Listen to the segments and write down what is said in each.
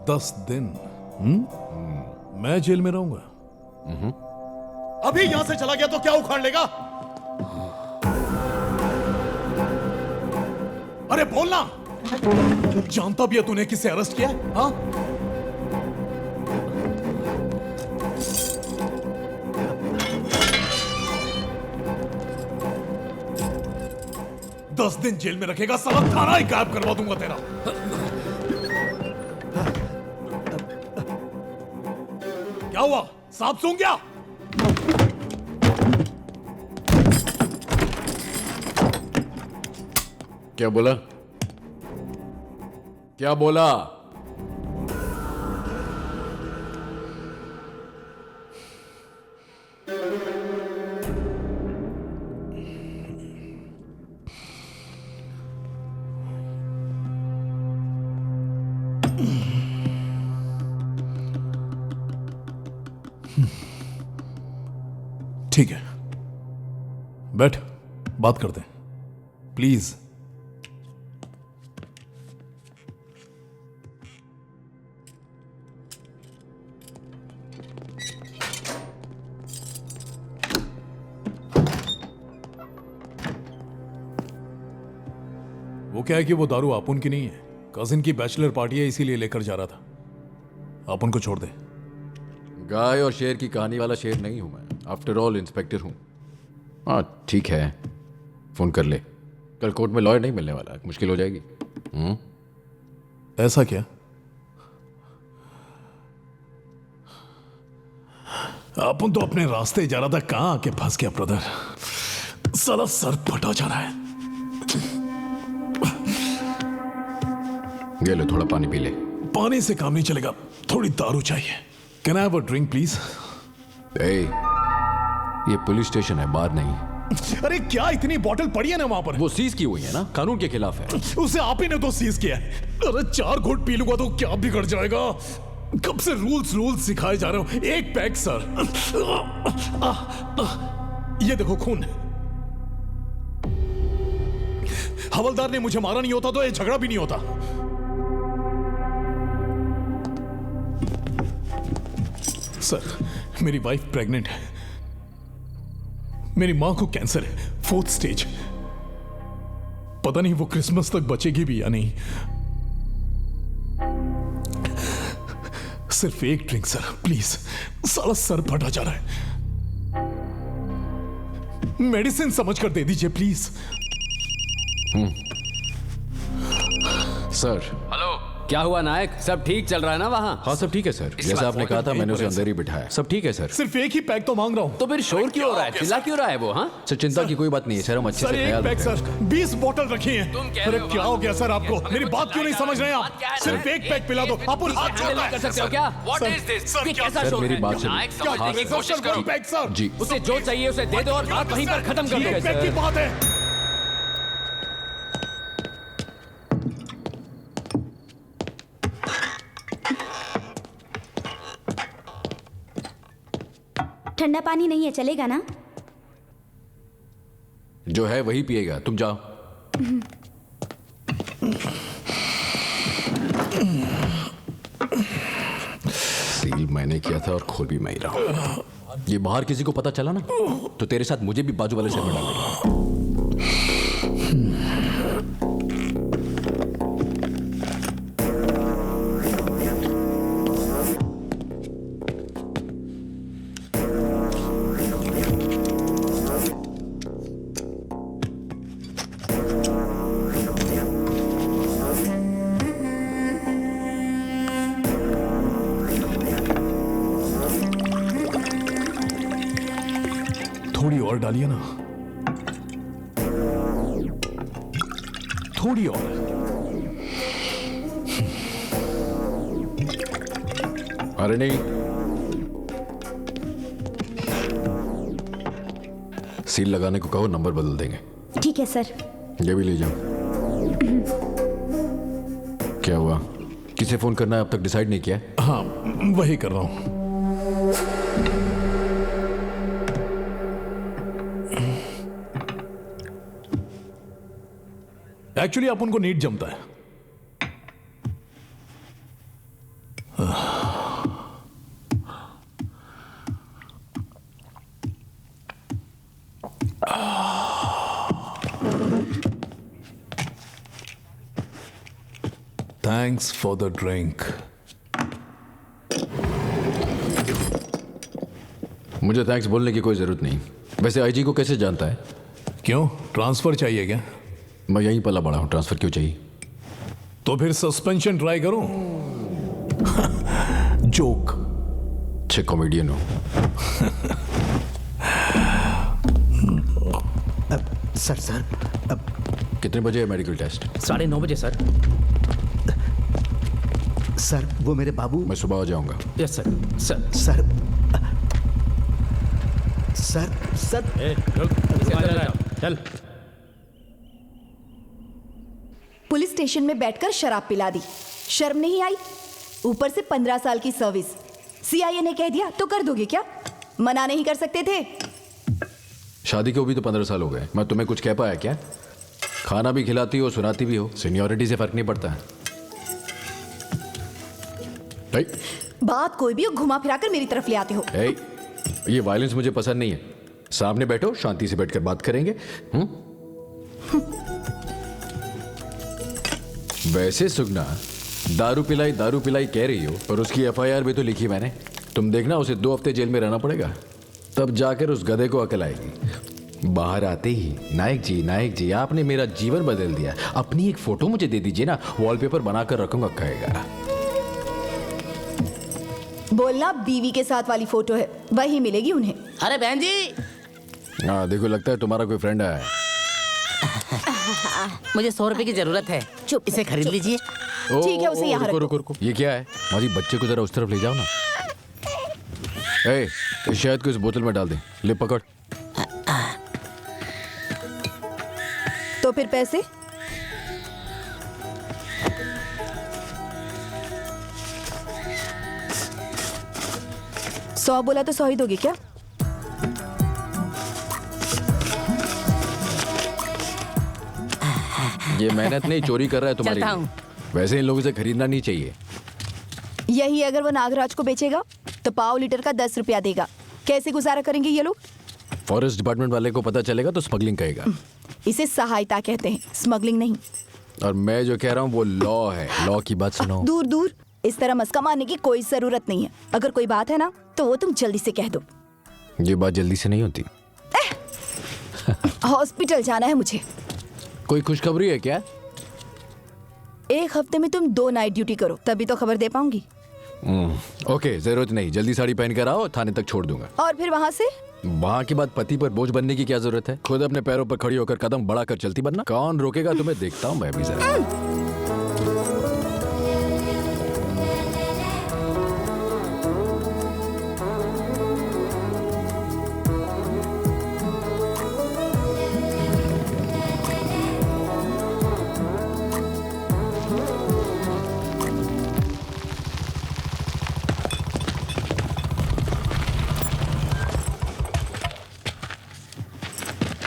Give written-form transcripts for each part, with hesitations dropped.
10 दिन मैं जेल में रहूंगा। अभी यहां से चला गया तो क्या उखाड़ लेगा? अरे बोलना। जानता भी है तूने किसे अरेस्ट किया है? हाँ? दस दिन जेल में रखेगा, साला थाना ही गायब करवा दूंगा तेरा। क्या हुआ? सांप सूंघ गया? क्या बोला? क्या बोला? ठीक है, बैठ, बात करते हैं प्लीज। वो क्या है कि वो दारू अपुन की नहीं है, कजिन की बैचलर पार्टी है, इसीलिए लेकर जा रहा था। अपुन को छोड़ दे। गाय और शेर की कहानी वाला शेर नहीं हूं मैं, आफ्टर ऑल इंस्पेक्टर हूं। हाँ ठीक है, फोन कर ले। कल कोर्ट में लॉयर नहीं मिलने वाला, मुश्किल हो जाएगी। ऐसा क्या? अपन तो अपने रास्ते जा रहा था, कहां आके फंस गया ब्रदर। साला सर फटा जा रहा है। ये ले, थोड़ा पानी पी ले। पानी से काम नहीं चलेगा, थोड़ी दारू चाहिए। Can I have a drink please? ये पुलिस स्टेशन है, बार नहीं। अरे क्या इतनी बोतल पड़ी है ना वहां पर? वो सीज की हुई है ना, कानून के खिलाफ है। उसे आप ही ने तो सीज किया है। अरे 4 घूंट पी लूंगा तो क्या बिगड़ जाएगा? कब से रूल्स सिखाए जा रहे हो। एक पैक सर। ये देखो खून। हवलदार ने मुझे मारा नहीं होता तो ये झगड़ा भी नहीं होता। सर मेरी वाइफ प्रेग्नेंट है, मेरी मां को कैंसर है, 4th स्टेज। पता नहीं वो क्रिसमस तक बचेगी भी या नहीं। सिर्फ एक ड्रिंक सर प्लीज, सारा सर फटा जा रहा है। मेडिसिन समझ कर दे दीजिए प्लीज। सर। हेलो, क्या हुआ नायक? सब ठीक चल रहा है ना वहाँ? हाँ सब ठीक है सर, जैसा आपने कहा था मैंने उसे अंदर ही बिठाया। सब ठीक है सर। सिर्फ एक ही पैक तो मांग रहा हूं। तो फिर शोर क्यों हो रहा है? चिल्ला क्यों रहा है वो? हाँ सर चिंता की कोई बात नहीं है सर, हम अच्छे से सर एक ख्याल पैक रखेंगे। सर, 20 बोतल रखी हैं। तुम कह अरे रहे हो क्या हो गया सर आपको? हमें मेरी कुछ बात क्यों नहीं समझ रहे हैं बात क्या आप? है? सिर्फ एक पैक पिला दो। अपन हाथ हैंडल नहीं कर सकते हो क्या? What is this? सर, ये क्या- कैसा सर, शोर मेरी है? बात सुनिए। नायक क्या समझने की कोशिश करो। पैक सर जी उसे जो चाहिए उसे दे दो और बात वहीं पर खत्म कर ये दो। पैक की बात है। ठंडा पानी नहीं है, चलेगा ना? जो है वही पिएगा, तुम जाओ। सील मैंने किया था और खोल भी मैं ही रहा हूं। ये बाहर किसी को पता चला ना तो तेरे साथ मुझे भी बाजू वाले सेल में डाल देगा। थोड़ी और डालिए ना, थोड़ी और। अरे नहीं, सील लगाने को कहो, नंबर बदल देंगे। ठीक है सर। ये भी ले जाओ। क्या हुआ? किसे फोन करना है अब तक डिसाइड नहीं किया? हाँ वही कर रहा हूं। एक्चुअली आप उनको नीट जमता है। Thanks for the drink. मुझे थैंक्स बोलने की कोई जरूरत नहीं। वैसे आईजी को कैसे जानता है? क्यों, ट्रांसफर चाहिए क्या? मैं यहीं पला बड़ा हूं, ट्रांसफर क्यों चाहिए? तो फिर सस्पेंशन ट्राई करूं? जोक। अच्छे कॉमेडियन हो। सर कितने बजे है मेडिकल टेस्ट? 9:30 बजे सर। सर वो मेरे बाबू। मैं सुबह आ जाऊंगा। Yes sir. Sir sir sir चल। पुलिस स्टेशन में बैठकर शराब पिला दी, शर्म नहीं आई? ऊपर से 15 साल की सर्विस। सीआईए ने कह दिया तो कर दोगे क्या? मना नहीं कर सकते थे? शादी को भी तो 15 साल हो गए। मैं तुम्हें कुछ कह पाया क्या? खाना भी खिलाती हो, सुनाती भी हो, सीनियरिटी से फर्क नहीं पड़ता है। ए, बात कोई भी हो, घुमा फिरा कर मेरी तरफ ले आते हो। ए, ये वायलेंस मुझे पसंद नहीं है। सामने बैठो, शांति से बैठकर बात करेंगे। वैसे सुगना, दारू पिलाई कह रही हो, और उसकी एफआईआर भी तो लिखी मैंने। तुम देखना, उसे 2 हफ्ते जेल में रहना पड़ेगा, तब जाकर उस गधे को अकल आएगी। बाहर आते ही नायक जी आपने मेरा जीवन बदल दिया, अपनी एक फोटो मुझे दे दीजिए ना, वॉलपेपर बनाकर रखूंगा, कहेगा। बोलना बीवी के साथ वाली फोटो है, वही मिलेगी उन्हें। अरे बहन जी, हाँ देखो, लगता है तुम्हारा कोई फ्रेंड है। मुझे 100 रुपए की जरूरत है, चुप, इसे खरीद लीजिए। ठीक है, उसे यहाँ रखो। रुको। ये क्या है? माजी, बच्चे को जरा उस तरफ ले जाओ ना। ए, इस शहद को इस बोतल में डाल दे। ले पकड़। तो फिर पैसे? सौ बोला तो 100 ही दोगे क्या? ये मेहनत नहीं, चोरी कर रहा है तुम्हारी। चलता हूँ। वैसे इन लोगों से खरीदना नहीं चाहिए। यही अगर वो नागराज को बेचेगा तो पाव लीटर का 10 रुपया देगा। कैसे गुजारा करेंगे ये लोग? फॉरेस्ट डिपार्टमेंट वाले को पता चलेगा तो स्मगलिंग कहेगा। इसे सहायता कहते हैं, स्मगलिंग नहीं। और मैं जो कह रहा हूँ वो लॉ है। लॉ की बात सुनो। दूर दूर, इस तरह मस्का मारने की कोई जरूरत नहीं है। अगर कोई बात है ना तो वो तुम जल्दी से कह दो। ये बात जल्दी से नहीं होती। हॉस्पिटल जाना है मुझे। कोई खुशखबरी है क्या? 1 हफ्ते में तुम 2 नाइट ड्यूटी करो, तभी तो खबर दे पाऊंगी। ओके, जरूरत नहीं, जल्दी साड़ी पहन कर आओ, थाने तक छोड़ दूंगा। और फिर वहां से? वहां के बाद पति पर बोझ बनने की क्या जरूरत है? खुद अपने पैरों पर खड़ी होकर कदम बढ़ाकर चलती बनना। कौन रोकेगा तुम्हें? देखता हूँ मैं भी जरा।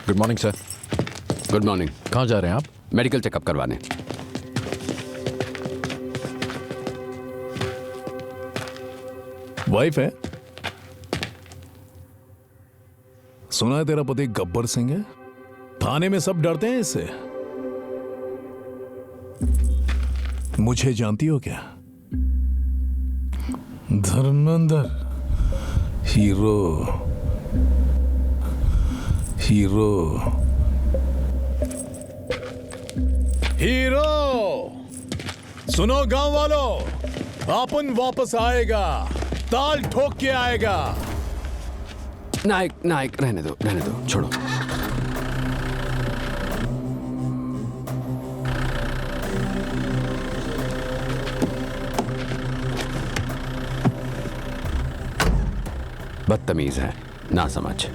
Good morning sir. Good morning. कहाँ जा रहे हैं आप? मेडिकल चेकअप करवाने। वाइफ है? सुना है तेरा पति गब्बर सिंह है। थाने में सब डरते हैं इससे। मुझे जानती हो क्या? Dharmendra, hero hero hero. सुनो गांव वालों, अपन वापस आएगा, ताल ठोक के आएगा। नायक रहने दो, छोड़ो। बदतमीज है, ना समझ।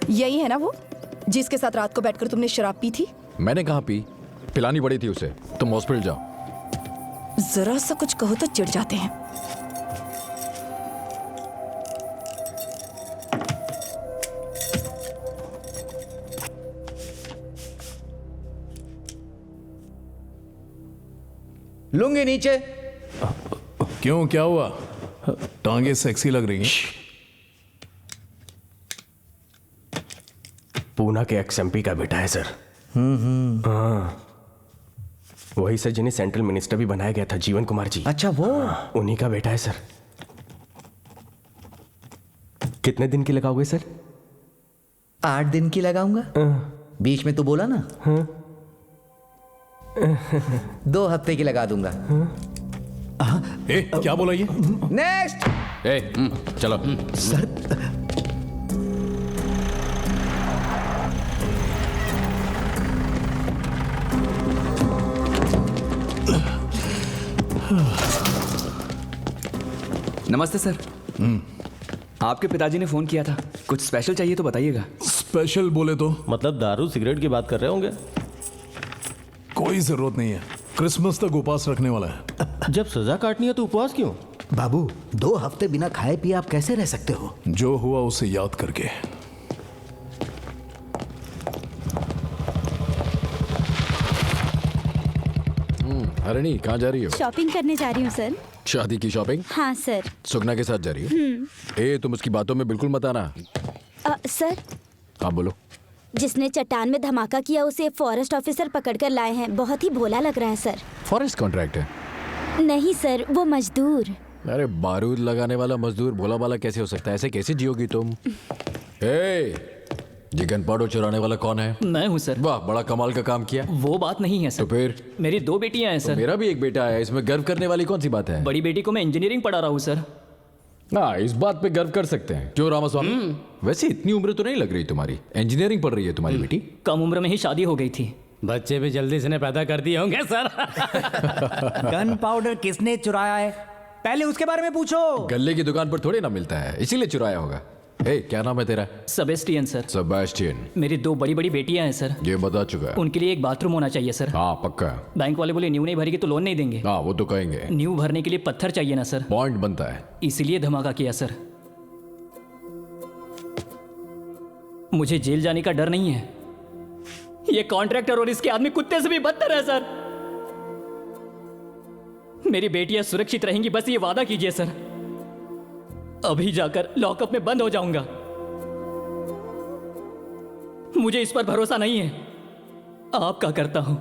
यही है ना वो जिसके साथ रात को बैठकर तुमने शराब पी थी? मैंने कहाँ पी? पिलानी पड़ी थी उसे। तुम हॉस्पिटल जाओ। जरा सा कुछ कहो तो चिढ़ जाते हैं। लुंगी नीचे। क्यों, क्या हुआ? टांगे सेक्सी लग रही हैं। पूना के एक्सएमपी का बेटा है सर। हाँ, वही सर जिन्हें सेंट्रल मिनिस्टर भी बनाया गया था, जीवन कुमार जी। अच्छा वो उन्हीं का बेटा है सर। कितने दिन की लगाओगे सर? 8 दिन की लगाऊंगा। बीच में तो बोला ना। 2 हफ्ते की लगा दूंगा। ए, क्या बोला ये? नेक्स्ट। चलो। सर नमस्ते सर। आपके पिताजी ने फोन किया था, कुछ स्पेशल चाहिए तो बताइएगा। स्पेशल बोले तो मतलब दारू सिगरेट की बात कर रहे होंगे? कोई जरूरत नहीं है, क्रिसमस तक उपवास रखने वाला है। जब सजा काटनी है तो उपवास क्यों? बाबू 2 हफ्ते बिना खाए पिए आप कैसे रह सकते हो? जो हुआ उसे याद करके। हरणी, कहाँ जा रही हो? शॉपिंग करने जा रही हूँ सर। शादी की शॉपिंग? हाँ सर। सुगना के साथ जा रही हो? ए, तुम उसकी बातों में बिल्कुल मत आना। सर, हाँ बोलो। जिसने चट्टान में धमाका किया उसे फॉरेस्ट ऑफिसर पकड़कर लाए हैं। बहुत ही भोला लग रहा है सर। फॉरेस्ट कॉन्ट्रैक्ट है? नहीं सर, वो मजदूर। अरे बारूद लगाने वाला मजदूर भोला भाला कैसे हो सकता है? ऐसे कैसे जियोगी तुम? ए, ये गनपाउडर चुराने वाला कौन है? मैं हूँ सर। वाह, बड़ा कमाल का काम किया। वो बात नहीं है तो सर, फिर? मेरी 2 बेटियां हैं सर। मेरा भी एक बेटा है, इसमें गर्व करने वाली कौन सी बात है? बड़ी बेटी को मैं इंजीनियरिंग पढ़ा रहा हूँ सर। हाँ, इस बात पे गर्व कर सकते हैं। क्यों रामास्वामी? वैसे इतनी उम्र तो नहीं लग रही तुम्हारी। इंजीनियरिंग पढ़ रही है तुम्हारी बेटी? कम उम्र में ही शादी हो गई थी। बच्चे भी जल्दी से पैदा कर दिए होंगे सर। गन पाउडर किसने चुराया है, पहले उसके बारे में पूछो। गल्ले की दुकान पर थोड़े ना मिलता है, इसीलिए चुराया होगा। ए, क्या नाम है तेरा? Sebastian sir. सेबेस्टियन। मेरी 2 बड़ी बड़ी बेटियां हैं सर। ये बता चुका है। उनके लिए एक बाथरूम होना चाहिए सर। हाँ पक्का। बैंक वाले बोले न्यू नहीं भरेगी तो लोन नहीं देंगे। हाँ वो तो कहेंगे। न्यू भरने के लिए पत्थर चाहिए ना सर। पॉइंट बनता है, इसीलिए धमाका किया सर। मुझे जेल जाने का डर नहीं है। ये कॉन्ट्रैक्टर और इसके आदमी कुत्ते से भी बदतर है सर। मेरी बेटियां सुरक्षित रहेंगी, बस ये वादा कीजिए सर। अभी जाकर लॉकअप में बंद हो जाऊंगा। मुझे इस पर भरोसा नहीं है, आपका करता हूं।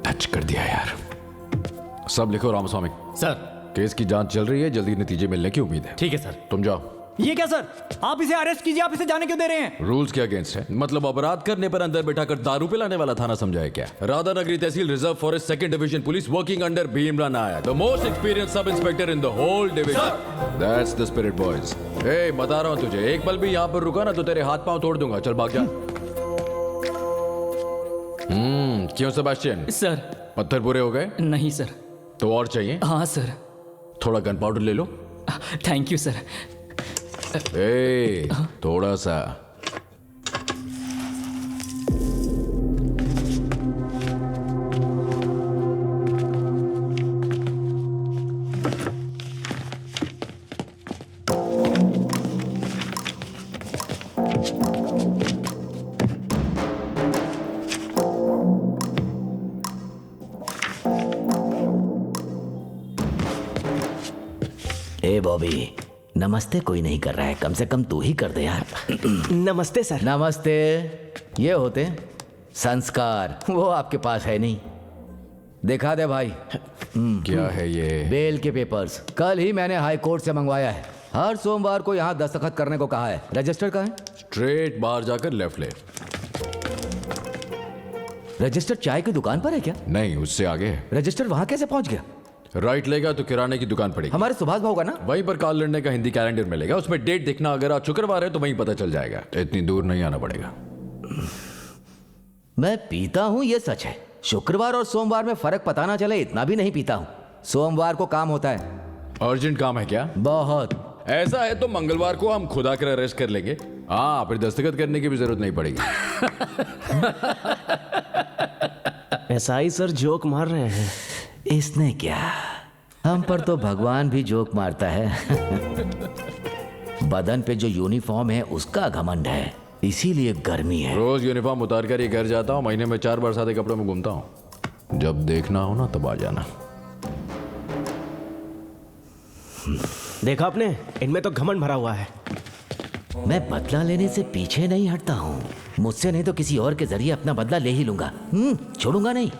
टच कर दिया यार। सब लिखो रामस्वामी। सर। केस की जांच चल रही है, जल्दी नतीजे मिलने की उम्मीद है। ठीक है सर। तुम जाओ। ये क्या सर, आप इसे अरेस्ट कीजिए, आप इसे जाने क्यों दे रहे हैं? रूल्स के अगेंस्ट है। मतलब अपराध करने पर अंदर बैठाकर दारू पिलाने वाला थाना समझा है क्या? राधानगरी तहसील reserve forest 2nd division police working under Bhimrao Nayak, the most experience sub inspector in the whole division. That's the spirit boys. ए, बता रहा हूं तुझे, एक पल भी यहां पर रुका ना तो तेरे हाथ पांव तोड़ दूंगा। चल भाग जा। क्यों सेबेस्टियन? सर। पत्थर पूरे हो गए? नहीं सर। तो और चाहिए? हाँ सर। थोड़ा गन पाउडर ले लो। Thank you sir. ए, थोड़ा सा। ए बॉबी, नमस्ते कोई नहीं कर रहा है, कम से कम तू ही कर दे यार। नमस्ते सर। नमस्ते। ये होते संस्कार, वो आपके पास है नहीं। दिखा दे भाई। क्या है ये? बेल के पेपर्स कल ही मैंने हाई कोर्ट से मंगवाया है। हर सोमवार को यहाँ दस्तखत करने को कहा है। रजिस्टर कहाँ है? स्ट्रेट बाहर जाकर लेफ्ट ले। रजिस्टर चाय की दुकान पर है क्या? नहीं, उससे आगे है। रजिस्टर वहाँ कैसे पहुँच गया? राइट लेगा तो किराने की दुकान पड़ेगी। हमारे सुभाष भाव का ना? वहीं पर काल लड़ने का हिंदी कैलेंडर मिलेगा, उसमें डेट देखना। अगर आज शुक्रवार है तो वहीं पता चल जाएगा। इतनी दूर नहीं आना पड़ेगा। मैं पीता हूँ ये सच है। शुक्रवार और सोमवार में फर्क पता ना चले इतना भी नहीं पीता हूँ। सोमवार को काम होता है। अर्जेंट काम है क्या? बहुत। ऐसा है तो मंगलवार को हम खुद आकर अरेस्ट कर लेंगे। हाँ, फिर दस्तखत करने की भी जरूरत नहीं पड़ेगी। एसआई सर जोक मार रहे हैं। इसने क्या, हम पर तो भगवान भी जोक मारता है। बदन पे जो यूनिफॉर्म है उसका घमंड है, इसीलिए गर्मी है। रोज यूनिफॉर्म उतार कर ही घर जाता हूँ। महीने में 4 बार सादे कपड़ों में घूमता हूँ। जब देखना हो ना तब आ जाना। देखा आपने, इनमें तो घमंड भरा हुआ है। मैं बदला लेने से पीछे नहीं हटता हूँ। मुझसे नहीं तो किसी और के जरिए अपना बदला ले ही लूंगा। छोड़ूंगा नहीं।